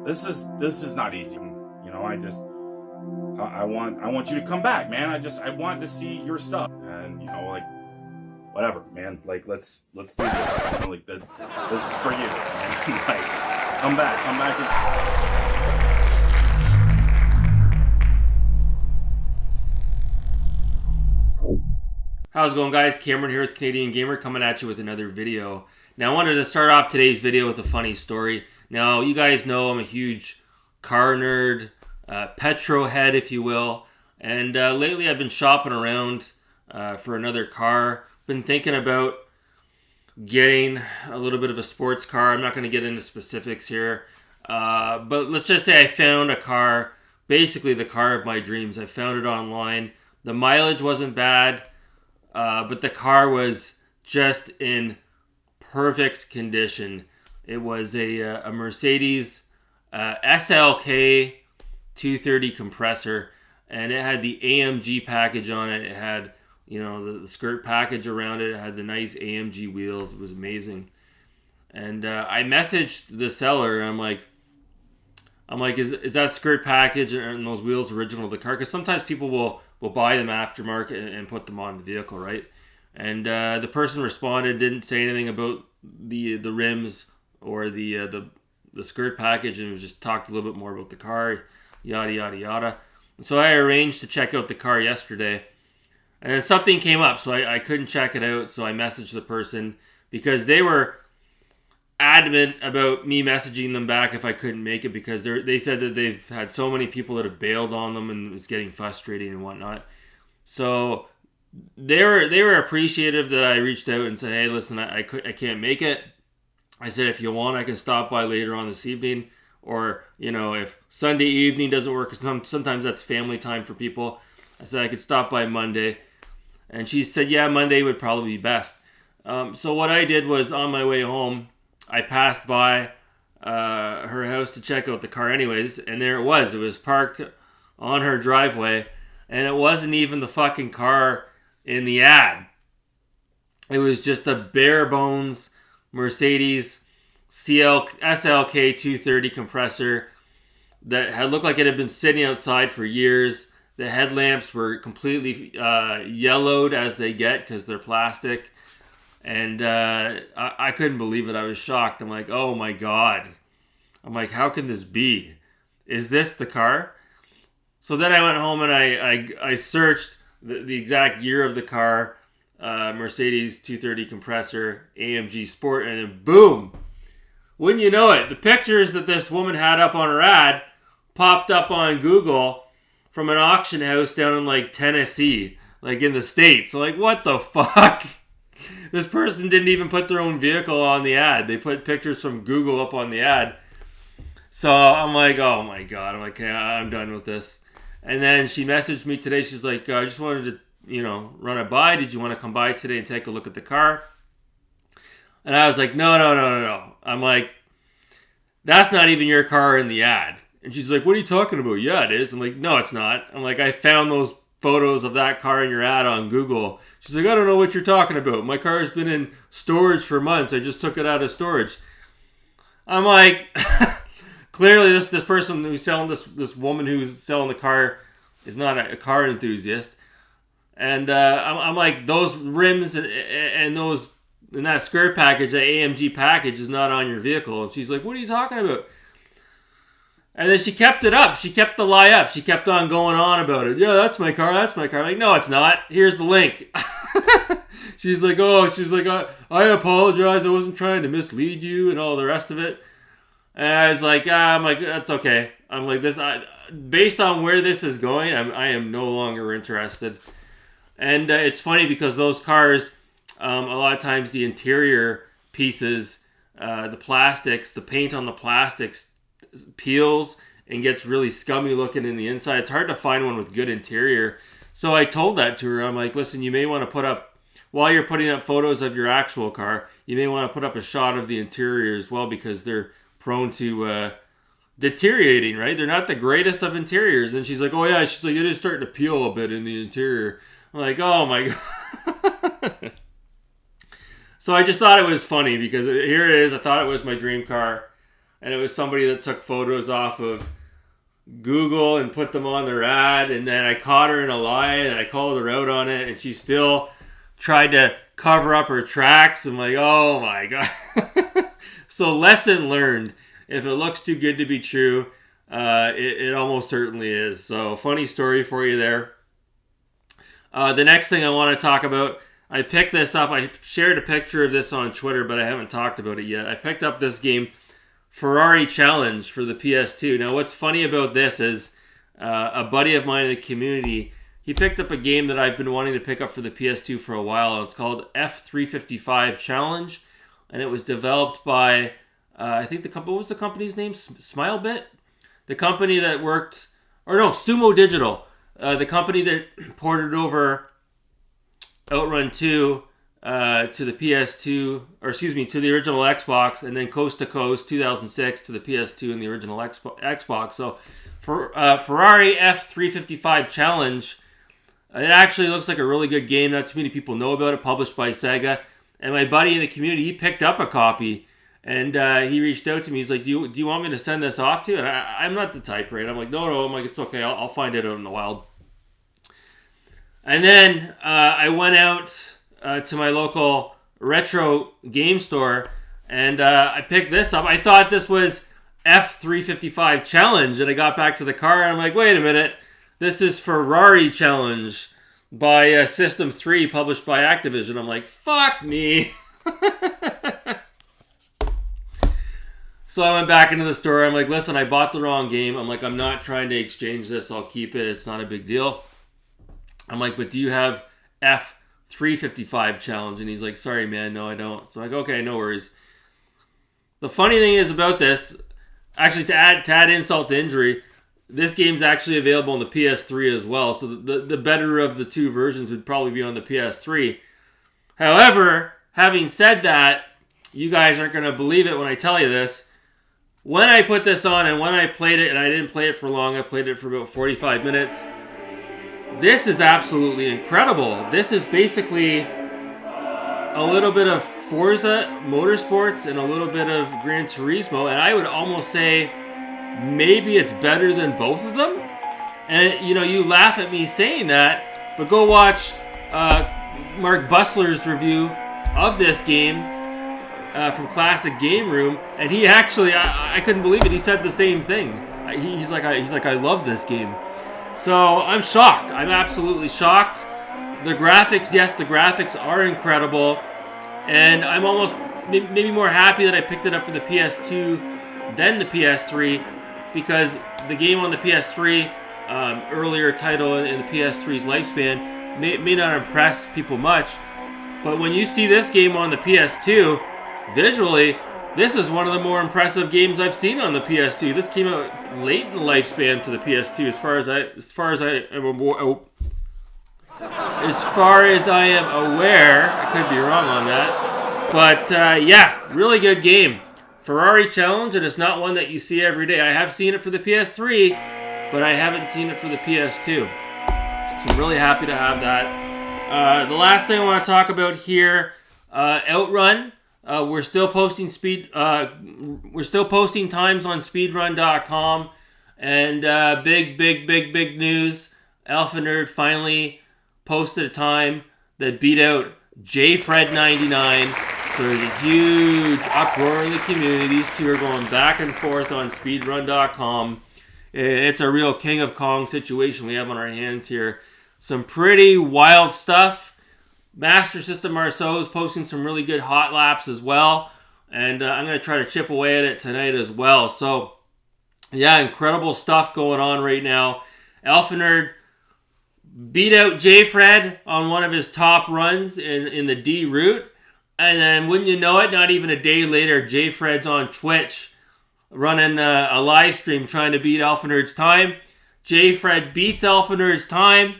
this is not easy. I want you to come back, man. I want to see your stuff, and like whatever, man. Like let's do this. Like this is for you, man. Like come back. How's it going, guys? Cameron here with Canadian Gamer, coming at you with another video. Now, I wanted to start off today's video with a funny story. Now, you guys know I'm a huge car nerd, petro head, if you will. And lately I've been shopping around for another car. Been thinking about getting a little bit of a sports car. I'm not going to get into specifics here. But let's just say I found a car, basically the car of my dreams. I found it online. The mileage wasn't bad. But the car was just in perfect condition. It was a Mercedes SLK 230 compressor, and it had the AMG package on it. It had, the skirt package around it. It had the nice AMG wheels. It was amazing. And I messaged the seller, and I'm like, is that skirt package and those wheels original to the car? Because sometimes people will buy them aftermarket and put them on the vehicle, right? And the person responded, didn't say anything about the rims or the skirt package, and just talked a little bit more about the car, yada yada yada. And so I arranged to check out the car yesterday, and then something came up, so I couldn't check it out. So I messaged the person because they were adamant about me messaging them back if I couldn't make it, because they said that they've had so many people that have bailed on them and it's getting frustrating and whatnot. So they were appreciative that I reached out and said, hey, listen, I can't make it. I said, if you want, I can stop by later on this evening, or if Sunday evening doesn't work, because sometimes that's family time for people. I said I could stop by Monday, and she said, yeah, Monday would probably be best. So what I did was, on my way home, I passed by her house to check out the car anyways, and there it was. It was parked on her driveway, and it wasn't even the fucking car in the ad. It was just a bare bones Mercedes SLK 230 compressor that had looked like it had been sitting outside for years. The headlamps were completely yellowed as they get because they're plastic. And I couldn't believe it. I was shocked. I'm like, oh my God. I'm like, how can this be? Is this the car? So then I went home and I searched the exact year of the car, Mercedes 230 compressor, AMG Sport, and then boom! Wouldn't you know it, the pictures that this woman had up on her ad popped up on Google from an auction house down in like Tennessee, like in the States. So like, what the fuck? This person didn't even put their own vehicle on the ad. They put pictures from Google up on the ad. So I'm like, oh my God. I'm like, okay, I'm done with this. And then she messaged me today. She's like, I just wanted to, run it by. Did you want to come by today and take a look at the car? And I was like, no. I'm like, that's not even your car in the ad. And she's like, what are you talking about? Yeah, it is. I'm like, no, it's not. I'm like, I found those photos of that car in your ad on Google. She's like, I don't know what you're talking about. My car has been in storage for months. I just took it out of storage. I'm like, clearly this person who's selling this woman who's selling the car is not a car enthusiast. And I'm like, those rims and those and that skirt package, that AMG package, is not on your vehicle. And she's like, what are you talking about? And then she kept it up. She kept the lie up. She kept on going on about it. Yeah, that's my car. I'm like, no, it's not. Here's the link. She's like, I apologize. I wasn't trying to mislead you and all the rest of it. And I was like, I'm like, that's okay. I'm like, based on where this is going, I am no longer interested. And it's funny because those cars, a lot of times the interior pieces, the plastics, the paint on the plastics peels and gets really scummy looking in the inside. It's hard to find one with good interior. So I told that to her. I'm like, listen, you may want to put up, while you're putting up photos of your actual car, you may want to put up a shot of the interior as well, because they're prone to deteriorating, right? They're not the greatest of interiors. And she's like, oh yeah, she's like, it is starting to peel a bit in the interior. I'm like, oh my God. So I just thought it was funny because here it is. I thought it was my dream car. and it was somebody that took photos off of Google and put them on their ad, and then I caught her in a lie, and I called her out on it, and she still tried to cover up her tracks. I'm like, oh my God. So lesson learned. If it looks too good to be true, it almost certainly is. So funny story for you there. The next thing I want to talk about, I picked this up. I shared a picture of this on Twitter, but I haven't talked about it yet. I picked up this game, Ferrari Challenge, for the PS2. Now, what's funny about this is a buddy of mine in the community, he picked up a game that I've been wanting to pick up for the PS2 for a while. It's called F355 Challenge, and it was developed by, I think what was the company's name? Smilebit? The company that worked, or no, Sumo Digital. The company that ported over OutRun 2 to the PS2, or excuse me, to the original Xbox, and then Coast to Coast 2006 to the PS2 and the original Xbox. So for Ferrari F355 Challenge, it actually looks like a really good game. Not too many people know about it, published by Sega. And my buddy in the community, he picked up a copy, and he reached out to me. He's like, do you want me to send this off to you? And I'm not the type, right? I'm like, no. I'm like, it's okay. I'll find it out in the wild. And then I went out to my local retro game store, and I picked this up. I thought this was F355 Challenge, and I got back to the car, and I'm like, wait a minute. This is Ferrari Challenge by System 3, published by Activision. I'm like, fuck me. So I went back into the store. I'm like, listen, I bought the wrong game. I'm like, I'm not trying to exchange this. I'll keep it. It's not a big deal. I'm like, but do you have F355 Challenge? And he's like, sorry, man, no, I don't. So I'm like, okay, no worries. The funny thing is about this, actually, to add insult to injury, this game's actually available on the PS3 as well. So the better of the two versions would probably be on the PS3. However, having said that, you guys aren't going to believe it when I tell you this. When I put this on and when I played it, and I didn't play it for long, I played it for about 45 minutes. This is absolutely incredible. This is basically a little bit of Forza Motorsports and a little bit of Gran Turismo, and I would almost say maybe it's better than both of them. And you laugh at me saying that, but go watch Mark Bussler's review of this game from Classic Game Room, and he actually, I couldn't believe it. He said the same thing. He's like, I love this game. So I'm shocked. I'm absolutely shocked. The graphics, yes, the graphics are incredible, and I'm almost maybe more happy that I picked it up for the PS2 than the PS3, because the game on the PS3, earlier title in the PS3's lifespan, may not impress people much, but when you see this game on the PS2, visually, this is one of the more impressive games I've seen on the PS2. This came out late in the lifespan for the PS2, as far as I am aware. I could be wrong on that, but yeah, really good game. Ferrari Challenge, and it's not one that you see every day. I have seen it for the PS3, but I haven't seen it for the PS2. So I'm really happy to have that. The last thing I want to talk about here, OutRun. We're still posting times on speedrun.com, and big news. Alpha Nerd finally posted a time that beat out JFred99. So there's a huge uproar in the community. These two are going back and forth on speedrun.com. It's a real King of Kong situation we have on our hands here. Some pretty wild stuff. Master System Marceau is posting some really good hot laps as well. And I'm going to try to chip away at it tonight as well. So, yeah, incredible stuff going on right now. Alpha Nerd beat out JFred on one of his top runs in the D route. And then, wouldn't you know it, not even a day later, JFred's on Twitch running a live stream trying to beat Alpha Nerd's time. JFred beats Alpha Nerd's time,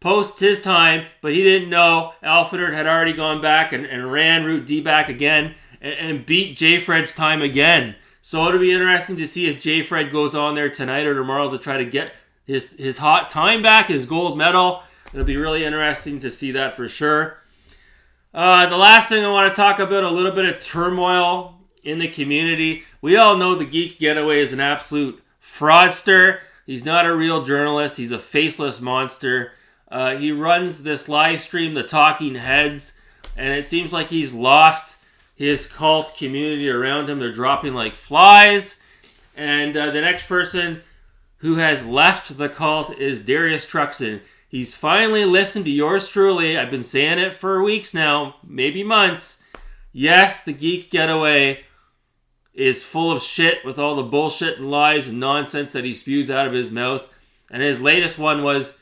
posts his time, but he didn't know Alpha Nerd had already gone back and ran Route D back again and beat JFred's time again. So it'll be interesting to see if JFred goes on there tonight or tomorrow to try to get his hot time back, his gold medal. It'll be really interesting to see that for sure. The last thing I want to talk about, a little bit of turmoil in the community. We all know the Geek Getaway is an absolute fraudster. He's not a real journalist. He's a faceless monster. He runs this live stream, The Talking Heads, and it seems like he's lost his cult community around him. They're dropping like flies. And the next person who has left the cult is Darius Truxton. He's finally listened to yours truly. I've been saying it for weeks now, maybe months. Yes, the Geek Getaway is full of shit with all the bullshit and lies and nonsense that he spews out of his mouth. And his latest one was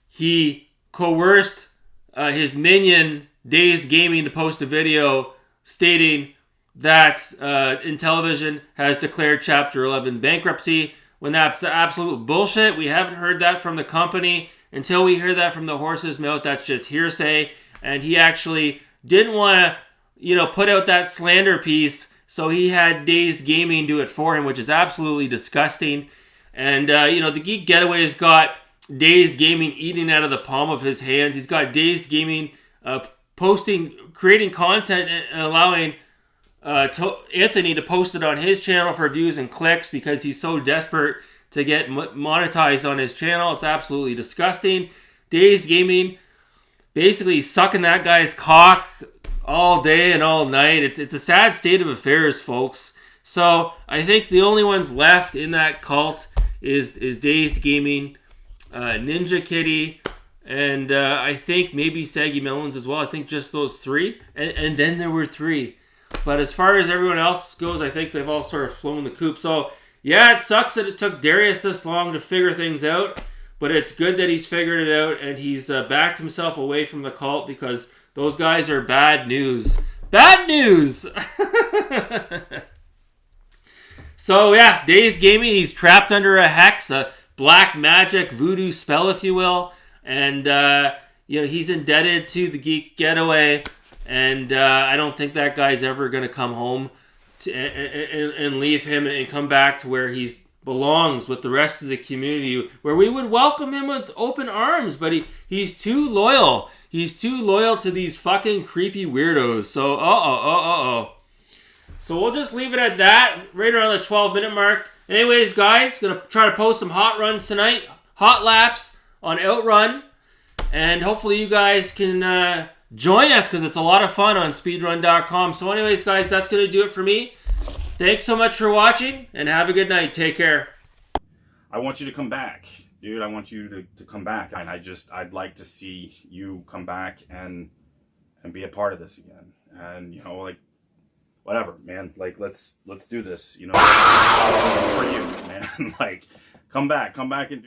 he coerced his minion, Dayzed Gaming, to post a video stating that Intellivision has declared Chapter 11 bankruptcy, when that's absolute bullshit. We haven't heard that from the company. Until we hear that from the horse's mouth, that's just hearsay. And he actually didn't want to, put out that slander piece, so he had Dayzed Gaming do it for him, which is absolutely disgusting. And, the Geek Getaway's got Dayzed Gaming eating out of the palm of his hands. He's got Dayzed Gaming creating content and allowing Anthony to post it on his channel for views and clicks because he's so desperate to get monetized on his channel. It's absolutely disgusting. Dayzed Gaming basically sucking that guy's cock all day and all night. It's a sad state of affairs, folks. So I think the only ones left in that cult is Dayzed Gaming, Ninja Kitty, and I think maybe Saggy Melons as well. I think just those three. And then there were three. But as far as everyone else goes, I think they've all sort of flown the coop. So, yeah, it sucks that it took Darius this long to figure things out. But it's good that he's figured it out and he's backed himself away from the cult because those guys are bad news. Bad news! So, yeah, Dayzed Gaming, he's trapped under a hex, a black magic voodoo spell, if you will. And, he's indebted to the Geek Getaway. And I don't think that guy's ever going to come home and leave him and come back to where he belongs with the rest of the community, where we would welcome him with open arms. But he's too loyal. He's too loyal to these fucking creepy weirdos. So, So we'll just leave it at that, right around the 12-minute mark. Anyways, guys, going to try to post some hot runs tonight. Hot laps on OutRun. And hopefully you guys can join us because it's a lot of fun on speedrun.com. So anyways, guys, that's going to do it for me. Thanks so much for watching and have a good night. Take care. I want you to come back, dude. I want you to come back. And I'd like to see you come back and be a part of this again. And, whatever, man. Like, let's do this, this is for you, man. Like, come back and